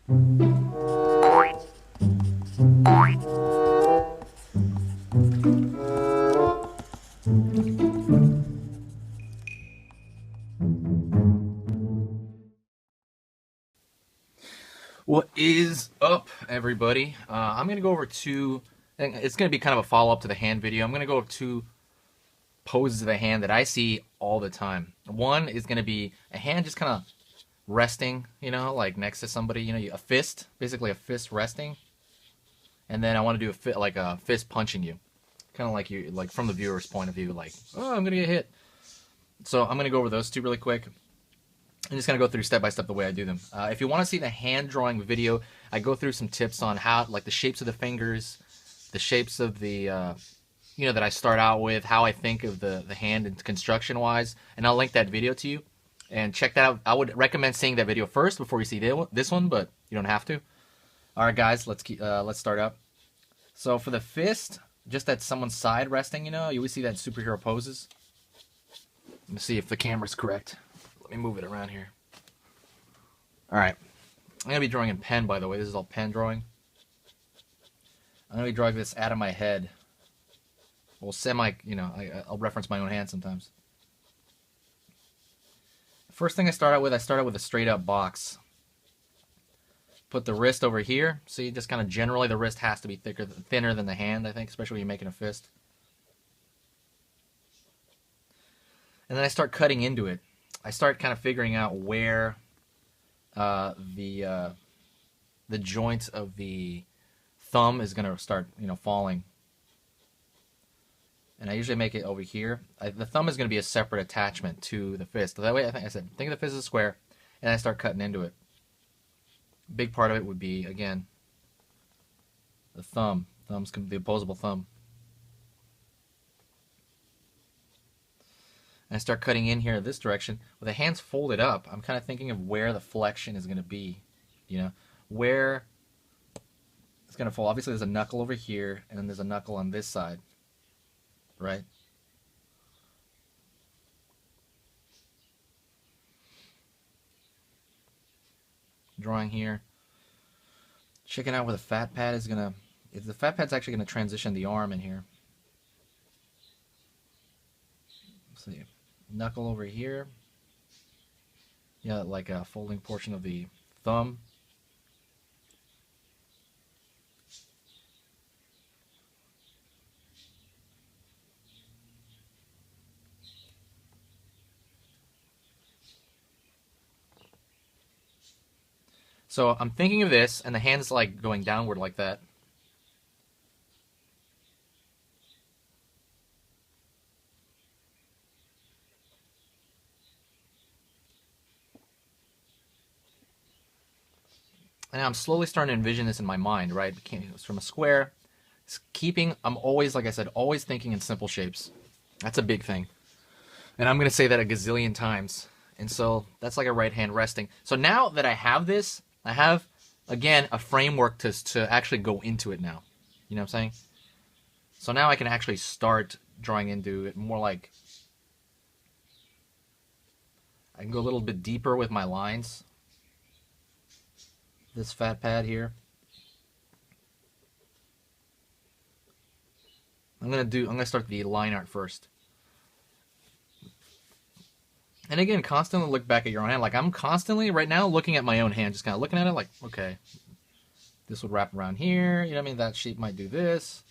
What is up, everybody? I'm going to go over two. It's going to be kind of a follow up to the hand video. I'm going to go over two poses of the hand that I see all the time. One is going to be a hand just kind of resting, like next to somebody, a fist, basically a fist resting. And then I want to do like a fist punching you, kind of like from the viewer's point of view, like, oh, I'm going to get hit. So I'm going to go over those two really quick. I'm just going to go through step by step the way I do them. If you want to see the hand drawing video, I go through some tips on how, like the shapes of the fingers, the shapes of the, that I start out with, how I think of the hand and construction wise, and I'll link that video to you. And check that out. I would recommend seeing that video first before you see this one, but you don't have to. All right, guys, let's start up. So for the fist, just at someone's side resting, you always see that in superhero poses. Let me see if the camera's correct. Let me move it around here. Alright. I'm going to be drawing in pen, by the way. This is all pen drawing. I'm going to be drawing this out of my head. Well, I'll reference my own hand sometimes. First thing I start out with a straight up box. Put the wrist over here. See, just kind of generally the wrist has to be thinner than the hand, I think, especially when you're making a fist. And then I start cutting into it. I start kind of figuring out where the joint of the thumb is going to start, falling. And I usually make it over here. The thumb is going to be a separate attachment to the fist. So that way, think of the fist as a square, and I start cutting into it. Big part of it would be, again, the thumb. The opposable thumb. And I start cutting in here this direction. With the hands folded up, I'm kind of thinking of where the flexion is going to be. Where it's going to fall. Obviously, there's a knuckle over here, and then there's a knuckle on this side. Right? Drawing here. Checking out where the fat pad is going to... If the fat pad's actually going to transition the arm in here. Let's see. Knuckle over here. Yeah, like a folding portion of the thumb. So I'm thinking of this, and the hand's like going downward like that. And I'm slowly starting to envision this in my mind, right? It's from a square. I'm always, like I said, always thinking in simple shapes. That's a big thing. And I'm going to say that a gazillion times. And so that's like a right hand resting. So now that I have this, I have, again, a framework to actually go into it now. You know what I'm saying? So now I can actually start drawing into it more like... I can go a little bit deeper with my lines. This fat pad here. I'm gonna start the line art first. And again, constantly look back at your own hand. Like I'm constantly right now looking at my own hand, just kind of looking at it like, okay, this would wrap around here. You know what I mean? That shape might do this.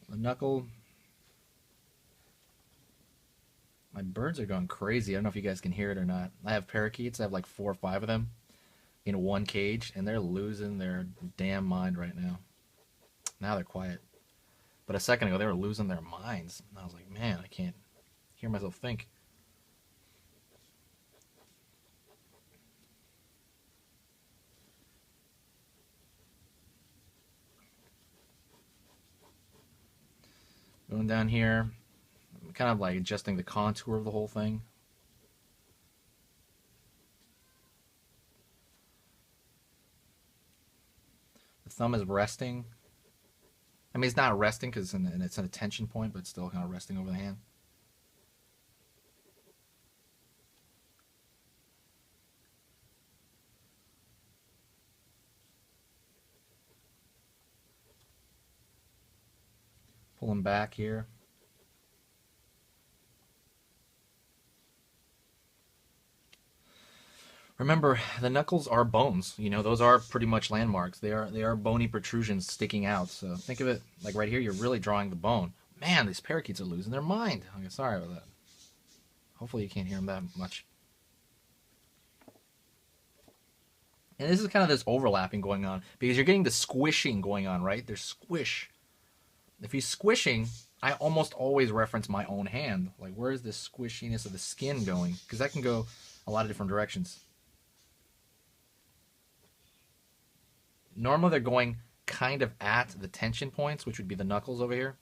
The knuckle. My birds are going crazy. I don't know if you guys can hear it or not. I have parakeets. I have like 4 or 5 of them in one cage, and they're losing their damn mind right now. Now they're quiet. But a second ago, they were losing their minds. And I was like, man, I can't hear myself think. Going down here, I'm kind of like adjusting the contour of the whole thing. The thumb is resting. I mean, it's not resting because it's an attention point, but still kind of resting over the hand. Pull them back here. Remember, the knuckles are bones. You know, those are pretty much landmarks. They are bony protrusions sticking out. So think of it like right here, you're really drawing the bone. Man, these parakeets are losing their mind. Okay, sorry about that. Hopefully you can't hear them that much. And this is kind of this overlapping going on because you're getting the squishing going on, right? There's squish. If he's squishing, I almost always reference my own hand. Like, where is this squishiness of the skin going? Because that can go a lot of different directions. Normally they're going kind of at the tension points, which would be the knuckles over here.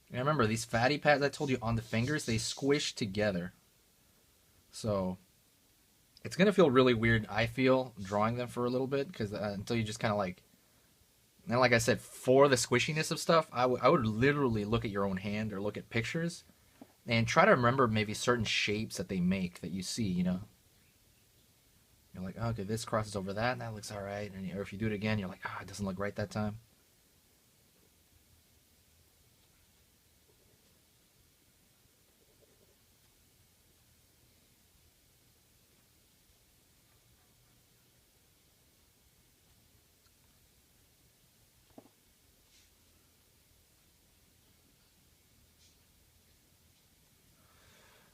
And remember, these fatty pads I told you on the fingers, they squish together. So it's going to feel really weird, I feel, drawing them for a little bit, because until you just kind of like, and like I said, for the squishiness of stuff, I would literally look at your own hand or look at pictures and try to remember maybe certain shapes that they make that you see, you know. You're like, oh, okay, this crosses over that, and that looks all right. And, or if you do it again, you're like, it doesn't look right that time.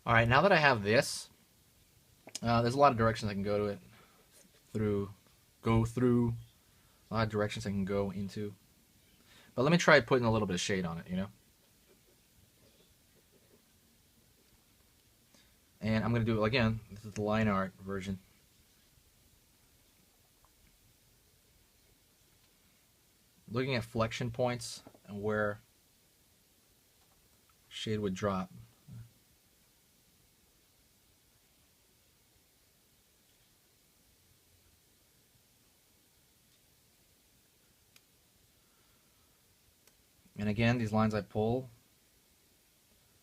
All right, now that I have this, there's a lot of directions I can go to it, go through, a lot of directions I can go into. But let me try putting a little bit of shade on it, you know? And I'm going to do it again. This is the line art version. Looking at flexion points and where shade would drop. And again, these lines I pull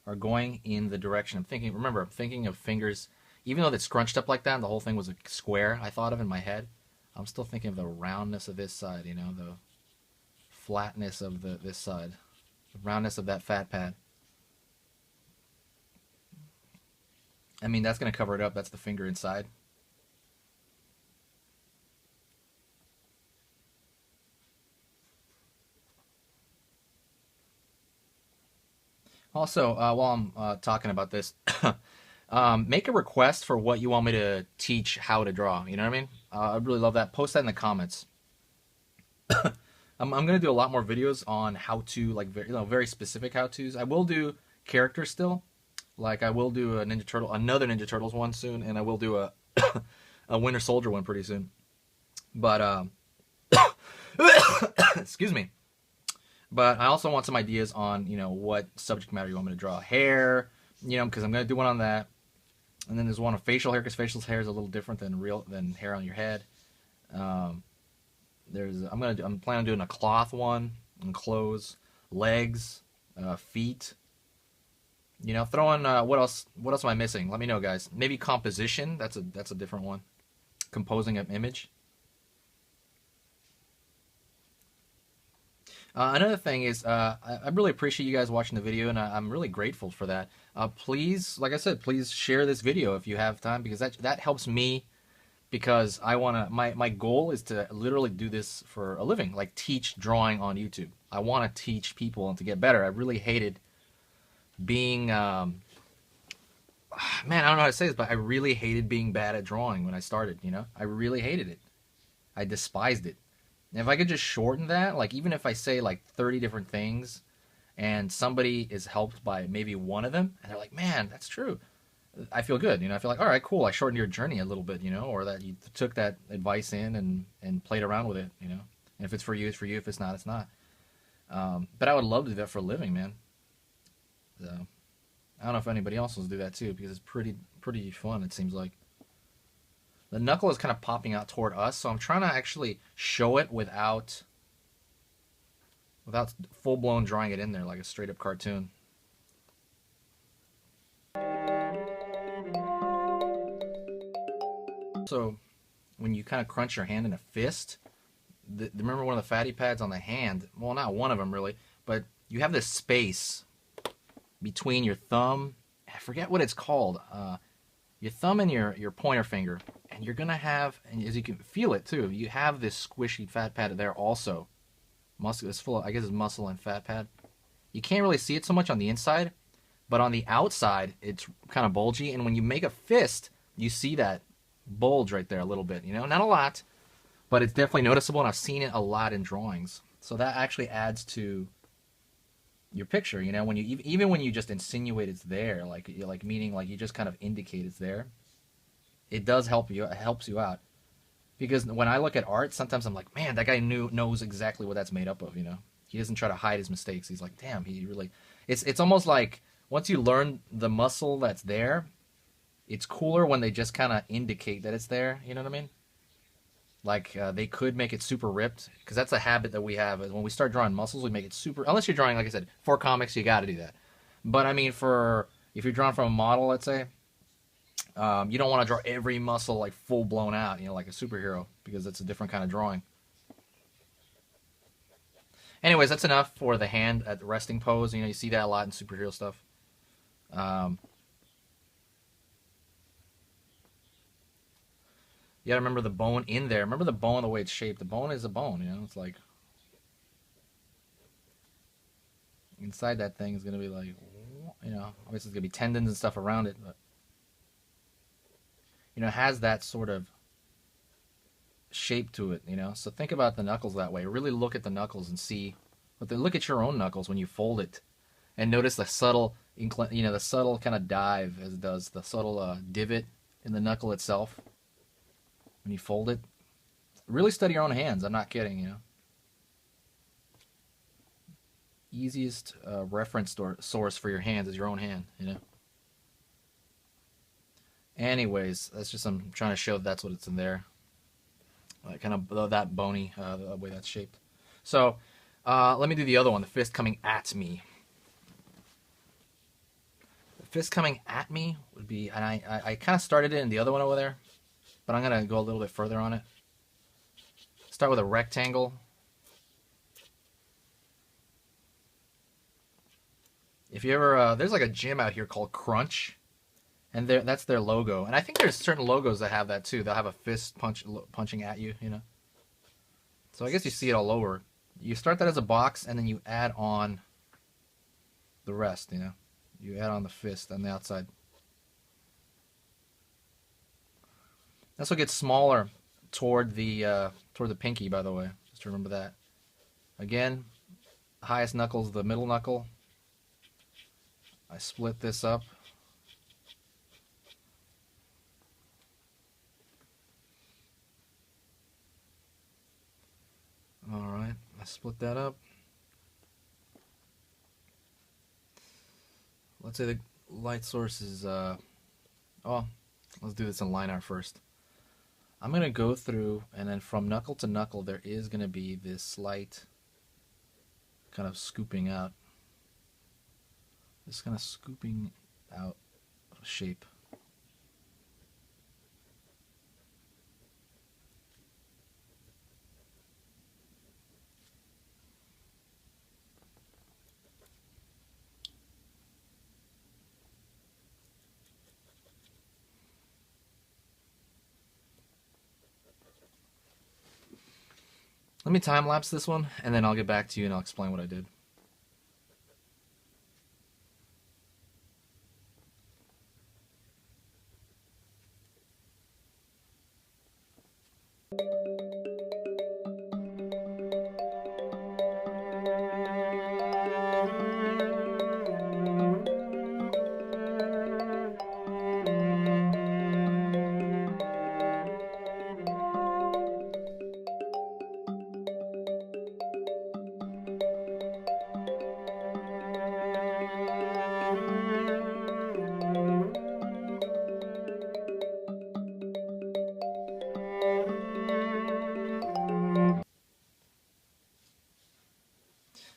are going in the direction I'm thinking. Remember, I'm thinking of fingers, even though it's scrunched up like that and the whole thing was a square I thought of in my head, I'm still thinking of the roundness of this side, you know, the flatness of this side, the roundness of that fat pad. I mean, that's going to cover it up. That's the finger inside. Also, while I'm talking about this, make a request for what you want me to teach how to draw. You know what I mean? I'd really love that. Post that in the comments. I'm going to do a lot more videos on how to, like, very specific how-tos. I will do characters still. Like, I will do a another Ninja Turtles one soon, and I will do a a Winter Soldier one pretty soon. But excuse me. But I also want some ideas on, you know, what subject matter you want me to draw. Hair, you know, because I'm going to do one on that. And then there's one on facial hair, because facial hair is a little different than hair on your head. I'm planning on doing a cloth one, and clothes, legs, feet. You know, throw in what else am I missing? Let me know, guys. Maybe composition. That's a different one. Composing an image. Another thing is, I really appreciate you guys watching the video, and I'm really grateful for that. Please, like I said, please share this video if you have time, because that helps me, because I want to, my goal is to literally do this for a living, like teach drawing on YouTube. I want to teach people and to get better. I really hated being, man, I don't know how to say this, but I really hated being bad at drawing when I started, you know? I really hated it. I despised it. And if I could just shorten that, like even if I say like 30 different things and somebody is helped by maybe one of them, and they're like, man, that's true, I feel good, you know? I feel like, all right, cool, I shortened your journey a little bit, you know, or that you took that advice in and played around with it, you know? And if it's for you, it's for you. If it's not, it's not. But I would love to do that for a living, man. So, I don't know if anybody else will do that too, because it's pretty fun, it seems like. The knuckle is kind of popping out toward us, so I'm trying to actually show it without full-blown drawing it in there like a straight-up cartoon. So when you kind of crunch your hand in a fist, remember one of the fatty pads on the hand, well, not one of them really, but you have this space between your thumb, I forget what it's called, your thumb and your pointer finger, and you're gonna have, and as you can feel it too, you have this squishy fat pad there also. Muscle, it's full of, I guess it's muscle and fat pad. You can't really see it so much on the inside, but on the outside it's kind of bulgy, and when you make a fist, you see that bulge right there a little bit, you know, not a lot, but it's definitely noticeable, and I've seen it a lot in drawings. So that actually adds to your picture, you know, when you even when you just insinuate it's there, like meaning like you just kind of indicate it's there, it does help you. It helps you out, because when I look at art, sometimes I'm like, man, that guy knows exactly what that's made up of. You know, he doesn't try to hide his mistakes. He's like, damn, he really. It's almost like once you learn the muscle that's there, it's cooler when they just kind of indicate that it's there. You know what I mean? Like, they could make it super ripped, because that's a habit that we have. When we start drawing muscles, we make it super, unless you're drawing, like I said, for comics, you got to do that. But, I mean, if you're drawing from a model, let's say, you don't want to draw every muscle, like, full blown out, you know, like a superhero, because it's a different kind of drawing. Anyways, that's enough for the hand at the resting pose. You know, you see that a lot in superhero stuff. You gotta remember the bone in there. Remember the bone, the way it's shaped. The bone is a bone, you know? It's like... inside that thing is gonna be like... you know, obviously there's gonna be tendons and stuff around it, but... you know, it has that sort of shape to it, you know? So think about the knuckles that way. Really look at the knuckles and see... but then look at your own knuckles when you fold it. And notice the subtle... you know, the subtle kind of dive, as it does. The subtle divot in the knuckle itself. When you fold it, really study your own hands. I'm not kidding, you know. Easiest reference source for your hands is your own hand, you know. Anyways, that's just, I'm trying to show that's what it's in there. Kind of that bony, the way that's shaped. So, let me do the other one, the fist coming at me. The fist coming at me would be, and I kind of started it in the other one over there, but I'm going to go a little bit further on it. Start with a rectangle. If you ever, there's like a gym out here called Crunch, and that's their logo. And I think there's certain logos that have that too. They'll have a fist punching at you, you know. So I guess you see it all over. You start that as a box, and then you add on the rest, you know. You add on the fist on the outside. This will get smaller toward the pinky, by the way. Just remember that. Again, the highest knuckle is the middle knuckle. I split this up. Alright, I split that up. Let's say the light source is, oh, let's do this in line art first. I'm going to go through, and then from knuckle to knuckle, there is going to be this slight kind of scooping out. This kind of scooping out shape. Let me time-lapse this one, and then I'll get back to you and I'll explain what I did.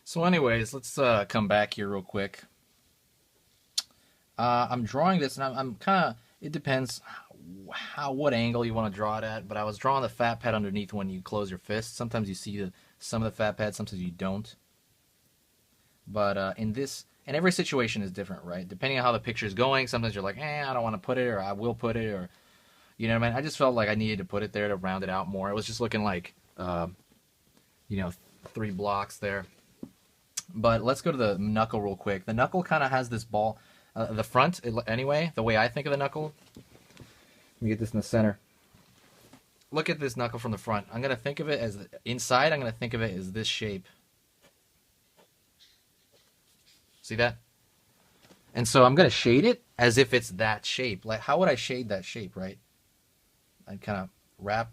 So anyways, let's come back here real quick. I'm drawing this, and I'm kind of, it depends what angle you want to draw it at, but I was drawing the fat pad underneath when you close your fist. Sometimes you see some of the fat pad, sometimes you don't. But in this, and every situation is different, right? Depending on how the picture is going, sometimes you're like, I don't want to put it, or I will put it, or, you know what I mean? I just felt like I needed to put it there to round it out more. It was just looking like, you know, 3 blocks there. But let's go to the knuckle real quick. The knuckle kind of has this ball, the front, anyway, the way I think of the knuckle. Let me get this in the center. Look at this knuckle from the front. I'm going to think of it as, inside, I'm going to think of it as this shape. See that? And so I'm going to shade it as if it's that shape. Like, how would I shade that shape, right? I'd kind of wrap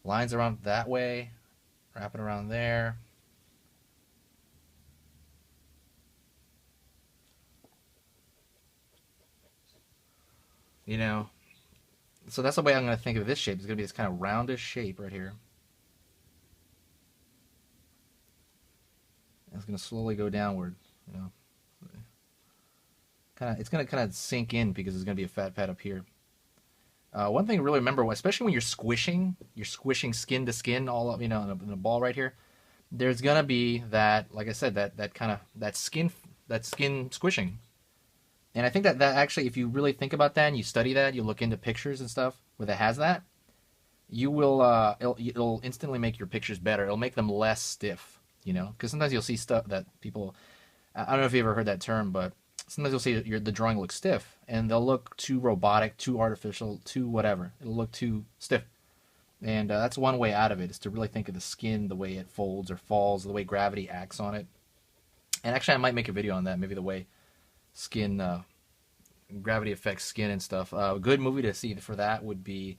lines around that way, wrap it around there. You know, so that's the way I'm going to think of this shape. It's going to be this kind of roundish shape right here. And it's going to slowly go downward, you know. It's going to kind of sink in because there's going to be a fat pad up here. One thing to really remember, especially when you're squishing skin to skin all up, you know, in a ball right here, there's going to be that, like I said, that skin squishing. And I think that actually, if you really think about that and you study that, you look into pictures and stuff where that has that, you will, it'll instantly make your pictures better. It'll make them less stiff, you know, because sometimes you'll see stuff that people, I don't know if you ever heard that term, but sometimes you'll see the drawing looks stiff and they'll look too robotic, too artificial, too whatever. It'll look too stiff. And that's one way out of it, is to really think of the skin, the way it folds or falls, the way gravity acts on it. And actually, I might make a video on that, maybe the way skin, gravity affects skin and stuff. A good movie to see for that would be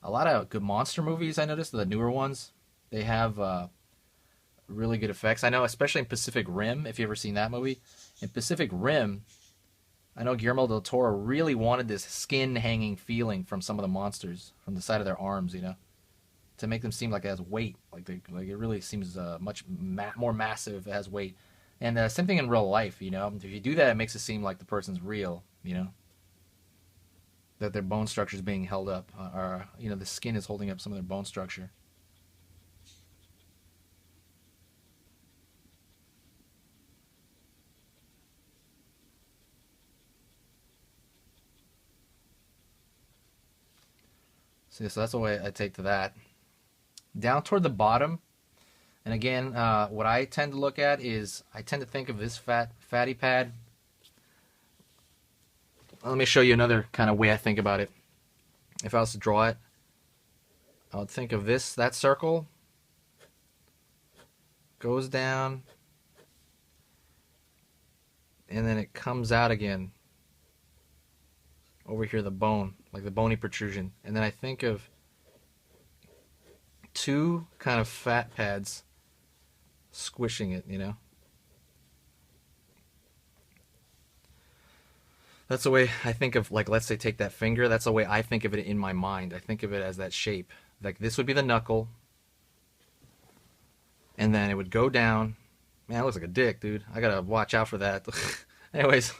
a lot of good monster movies. I noticed the newer ones, they have really good effects. I know, especially in Pacific Rim, if you ever seen that movie. In Pacific Rim, I know Guillermo del Toro really wanted this skin hanging feeling from some of the monsters, from the side of their arms, you know, to make them seem like it has weight, like it really seems much more massive, it has weight. And same thing in real life, you know. If you do that, it makes it seem like the person's real, you know. That their bone structure is being held up, or you know, the skin is holding up some of their bone structure. So that's the way I take to that. Down toward the bottom, and again, what I tend to look at is, I tend to think of this fatty pad. Let me show you another kind of way I think about it. If I was to draw it, I would think of that circle goes down, and then it comes out again. Over here, the bone, like the bony protrusion. And then I think of 2 kind of fat pads squishing it, you know. That's the way I think of, like, let's say take that finger, that's the way I think of it in my mind. I think of it as that shape. Like, this would be the knuckle, and then it would go down. Man, it looks like a dick, dude. I gotta watch out for that. Anyways,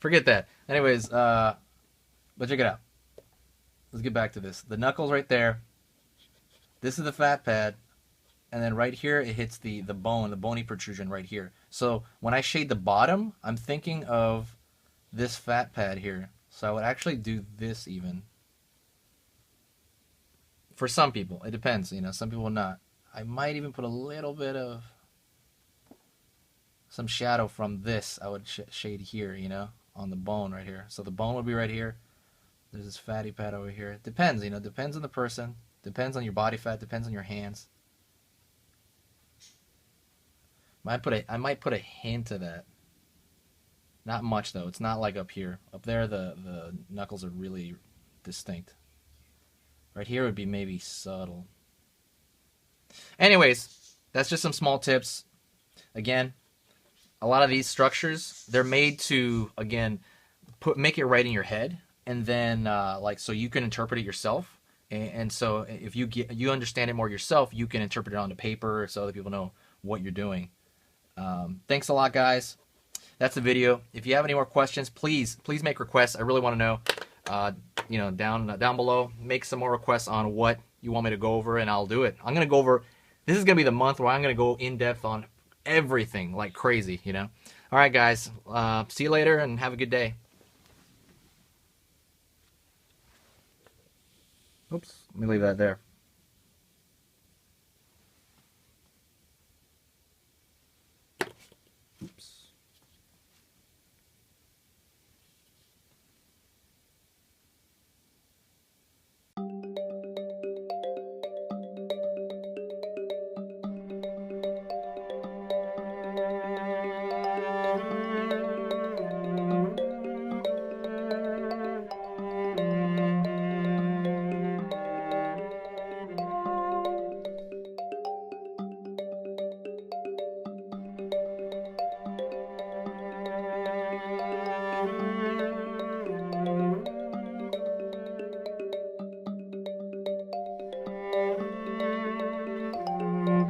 forget that. Anyways, but check it out. Let's get back to this. The knuckle's right there. This is the fat pad. And then right here, it hits the bone, the bony protrusion right here. So when I shade the bottom, I'm thinking of this fat pad here. So I would actually do this even. For some people. It depends, you know. Some people not. I might even put a little bit of some shadow from this. I would shade here, you know, on the bone right here. So the bone would be right here. There's this fatty pad over here. It depends, you know. Depends on the person. Depends on your body fat. Depends on your hands. I might put a hint of that. Not much though. It's not like up here. Up there, the knuckles are really distinct. Right here would be maybe subtle. Anyways, that's just some small tips. Again, a lot of these structures, they're made to, again, make it right in your head, and then like, so you can interpret it yourself. And so if you understand it more yourself, you can interpret it onto paper so other people know what you're doing. Thanks a lot, guys. That's the video. If you have any more questions, please make requests. I really want to know. You know, down below, make some more requests on what you want me to go over, and I'll do it. I'm gonna go over. This is gonna be the month where I'm gonna go in depth on everything like crazy. You know. All right, guys. See you later, and have a good day. Oops. Let me leave that there.